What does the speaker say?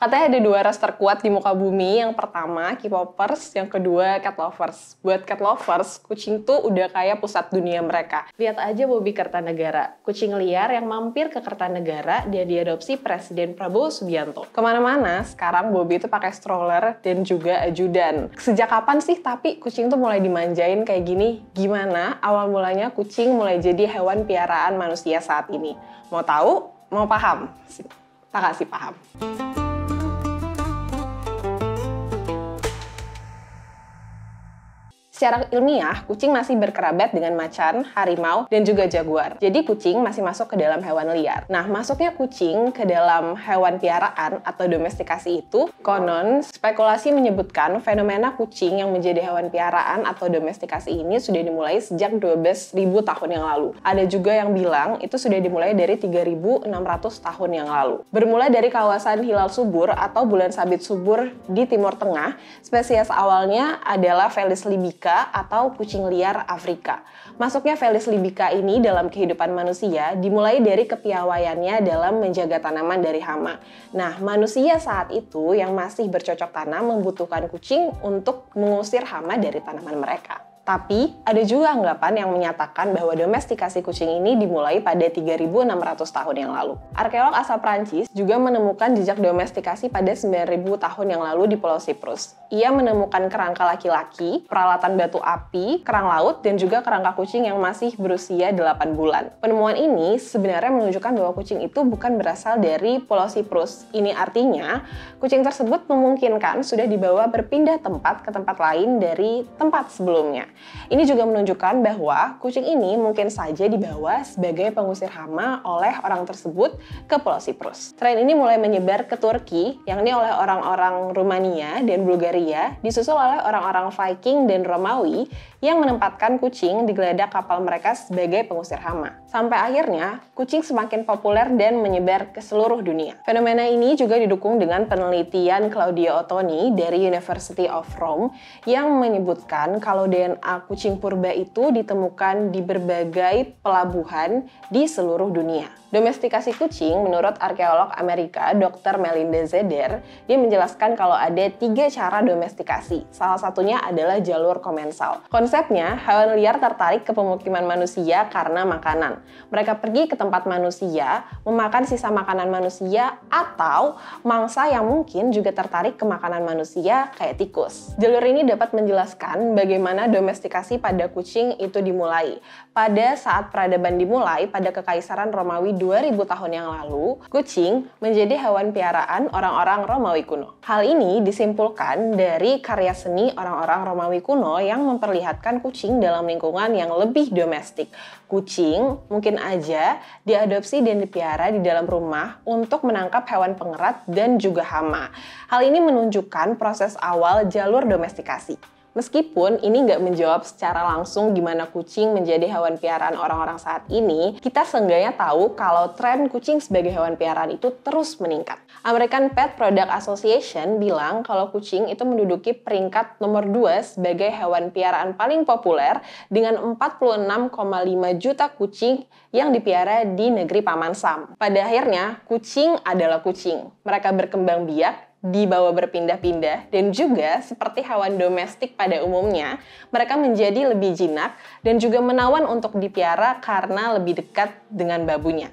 Katanya ada dua ras terkuat di muka bumi. Yang pertama, K-popers, yang kedua, cat lovers. Buat cat lovers, kucing tuh udah kayak pusat dunia mereka. Lihat aja Bobby Kertanegara, kucing liar yang mampir ke Kertanegara dan diadopsi Presiden Prabowo Subianto. Kemana-mana, sekarang Bobby tuh pakai stroller dan juga ajudan. Sejak kapan sih tapi kucing tuh mulai dimanjain kayak gini? Gimana awal mulanya kucing mulai jadi hewan piaraan manusia saat ini? Mau tahu? Mau paham? Tak kasih paham. Secara ilmiah, kucing masih berkerabat dengan macan, harimau, dan juga jaguar. Jadi kucing masih masuk ke dalam hewan liar. Nah, masuknya kucing ke dalam hewan piaraan atau domestikasi itu, konon spekulasi menyebutkan fenomena kucing yang menjadi hewan piaraan atau domestikasi ini sudah dimulai sejak 12.000 tahun yang lalu. Ada juga yang bilang itu sudah dimulai dari 3.600 tahun yang lalu. Bermula dari kawasan hilal subur atau bulan sabit subur di Timur Tengah, spesies awalnya adalah Felis libica atau kucing liar Afrika. Masuknya Felis libica ini dalam kehidupan manusia dimulai dari kepiawaiannya dalam menjaga tanaman dari hama. Nah, manusia saat itu yang masih bercocok tanam membutuhkan kucing untuk mengusir hama dari tanaman mereka. Tapi, ada juga anggapan yang menyatakan bahwa domestikasi kucing ini dimulai pada 3.600 tahun yang lalu. Arkeolog asal Prancis juga menemukan jejak domestikasi pada 9.000 tahun yang lalu di Pulau Siprus. Ia menemukan kerangka laki-laki, peralatan batu api, kerang laut, dan juga kerangka kucing yang masih berusia 8 bulan. Penemuan ini sebenarnya menunjukkan bahwa kucing itu bukan berasal dari Pulau Siprus. Ini artinya, kucing tersebut memungkinkan sudah dibawa berpindah tempat ke tempat lain dari tempat sebelumnya. Ini juga menunjukkan bahwa kucing ini mungkin saja dibawa sebagai pengusir hama oleh orang tersebut ke Pulau Siprus. Tren ini mulai menyebar ke Turki, yakni oleh orang-orang Rumania dan Bulgaria, disusul oleh orang-orang Viking dan Romawi yang menempatkan kucing di geladak kapal mereka sebagai pengusir hama. Sampai akhirnya, kucing semakin populer dan menyebar ke seluruh dunia. Fenomena ini juga didukung dengan penelitian Claudio Ottoni dari University of Rome yang menyebutkan kalau DNA kucing purba itu ditemukan di berbagai pelabuhan di seluruh dunia. Domestikasi kucing, menurut arkeolog Amerika Dr. Melinda Zeder, dia menjelaskan kalau ada 3 cara domestikasi. Salah satunya adalah jalur komensal. Konsepnya, hewan liar tertarik ke pemukiman manusia karena makanan. Mereka pergi ke tempat manusia, memakan sisa makanan manusia, atau mangsa yang mungkin juga tertarik ke makanan manusia kayak tikus. Jalur ini dapat menjelaskan bagaimana domestikasi pada kucing itu dimulai. Pada saat peradaban dimulai pada Kekaisaran Romawi 2000 tahun yang lalu, kucing menjadi hewan piaraan orang-orang Romawi kuno. Hal ini disimpulkan dari karya seni orang-orang Romawi kuno yang memperlihatkan kucing dalam lingkungan yang lebih domestik. Kucing mungkin aja diadopsi dan dipiara di dalam rumah untuk menangkap hewan pengerat dan juga hama. Hal ini menunjukkan proses awal jalur domestikasi. Meskipun ini nggak menjawab secara langsung gimana kucing menjadi hewan piaraan orang-orang saat ini, kita seenggaknya tahu kalau tren kucing sebagai hewan piaraan itu terus meningkat. American Pet Product Association bilang kalau kucing itu menduduki peringkat nomor 2 sebagai hewan piaraan paling populer dengan 46,5 juta kucing yang dipiara di negeri Paman Sam. Pada akhirnya, kucing adalah kucing. Mereka berkembang biak, dibawa berpindah-pindah, dan juga seperti hewan domestik pada umumnya, mereka menjadi lebih jinak dan juga menawan untuk dipiara karena lebih dekat dengan babunya.